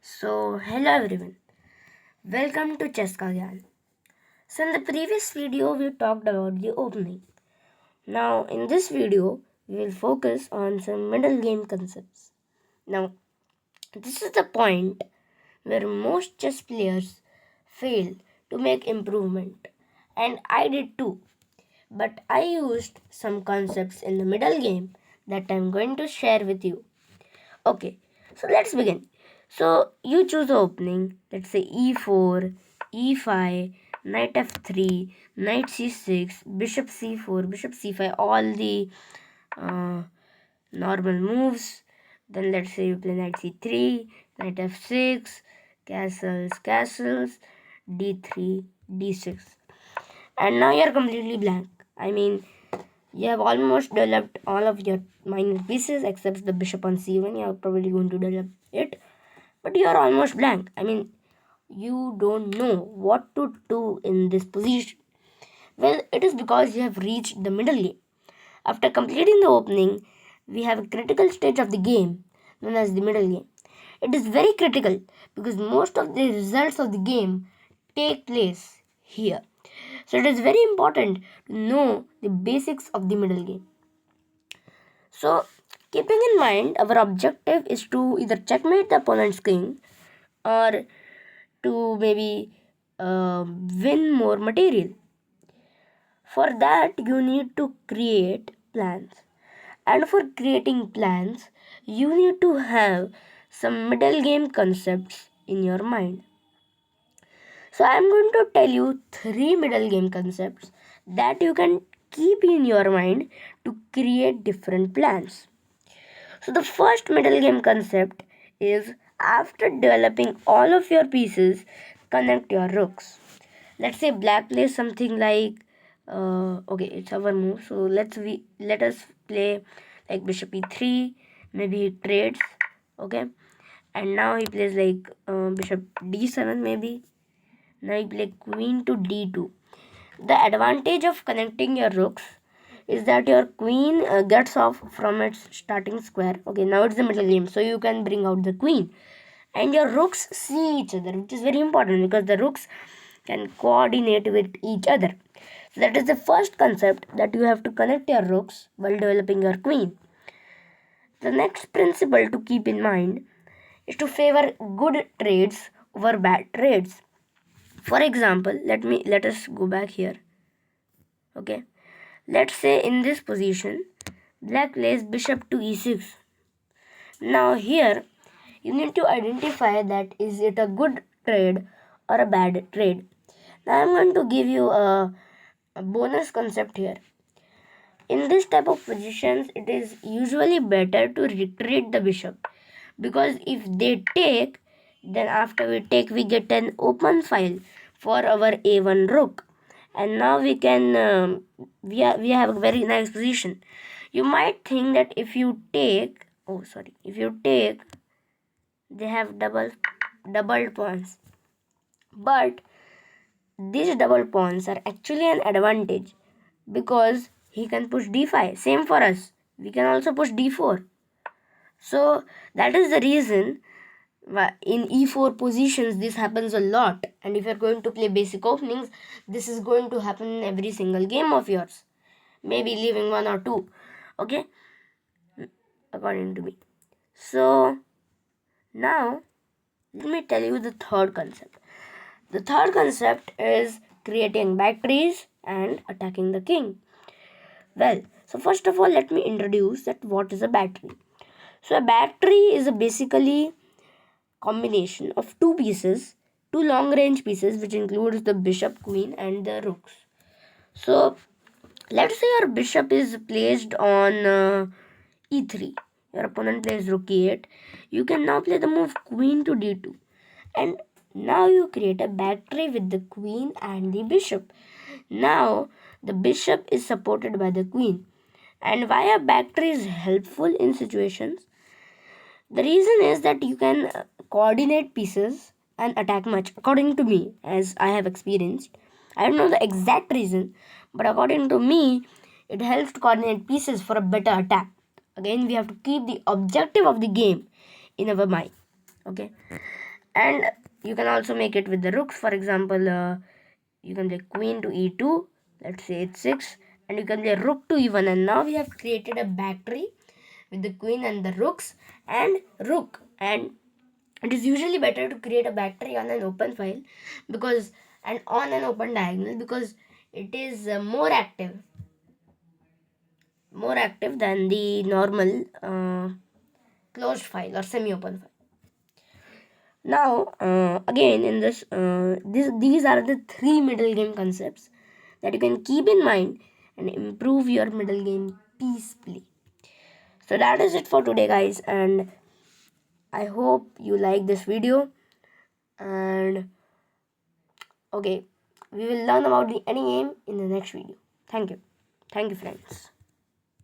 Hello everyone, welcome to Chess Ka Gyan. So, in the previous video, we talked about the opening. Now, in this video, we will focus on some middle game concepts. Now, this is the point where most chess players fail to make improvement, and I did too. But I used some concepts in the middle game that I'm going to share with you. Okay, so let's begin. So you choose the opening, let's say e4, e5, knight f3, knight c6, bishop c4, bishop c5, all the uh, normal moves. Then let's say you play knight c3, knight f6, castles, d3, d6. And now you're completely blank. I mean, you have almost developed all of your minor pieces except the bishop on c1. You're probably going to develop it, but you are almost blank. I mean, you don't know what to do in this position. Well, it is because you have reached the middle game. After completing the opening, we have a critical stage of the game known as the middle game. It is very critical because most of the results of the game take place here. So it is very important to know the basics of the middle game. So, keeping in mind, our objective is to either checkmate the opponent's king or to maybe win more material. For that, you need to create plans. And for creating plans, you need to have some middle game concepts in your mind. So, I am going to tell you 3 middle game concepts that you can keep in your mind to create different plans. So the first middle game concept is, after developing all of your pieces, connect your rooks. Let's say black plays something like okay, it's our move. So let us play like bishop e3. Maybe he trades. Okay, and now he plays like bishop d7 maybe. Now he play queen to d2. The advantage of connecting your rooks is that your queen gets off from its starting square. Okay, now it's the middle game, so you can bring out the queen. And your rooks see each other, which is very important because the rooks can coordinate with each other. So that is the first concept, that you have to connect your rooks while developing your queen. The next principle to keep in mind is to favor good trades over bad trades. For example, let us go back here. Okay, let's say in this position, black plays bishop to e6. Now here, you need to identify that is it a good trade or a bad trade. Now I'm going to give you a bonus concept here. In this type of positions, it is usually better to retreat the bishop, because if they take, then after we take, we get an open file for our a1 rook, and now we can we have a very nice position. You might think that if you take, if you take, they have double pawns, but these double pawns are actually an advantage because he can push d5. Same for us, we can also push d4. So that is the reason in e4 positions this happens a lot, and if you're going to play basic openings, this is going to happen in every single game of yours, maybe leaving one or two. Okay, according to me. So now let me tell you the third concept. The third concept is creating batteries and attacking the king. Well, so first of all, let me introduce that what is a battery. So a battery is a basically combination of two pieces, two long range pieces, which includes the bishop, queen and the rooks. So let's say your bishop is placed on e3. Your opponent plays rook e8. You can now play the move queen to d2. And now you create a battery with the queen and the bishop. Now the bishop is supported by the queen. And why a battery is helpful in situations? The reason is that you can coordinate pieces and attack much, according to me, as I have experienced. I don't know the exact reason, but according to me, it helps to coordinate pieces for a better attack. Again, we have to keep the objective of the game in our mind. Okay. And you can also make it with the rooks. For example, you can play queen to e2, let's say h6, and you can play rook to e1, and now we have created a backtree with the queen and the rooks and rook. And it is usually better to create a backtree on an open file because, and on an open diagonal, because it is more active than the normal closed file or semi-open file. Now, again, in these are the three middle game concepts that you can keep in mind and improve your middle game peacefully. So that is it for today, guys, and I hope you like this video. And okay, we will learn about the any game in the next video. Thank you, friends.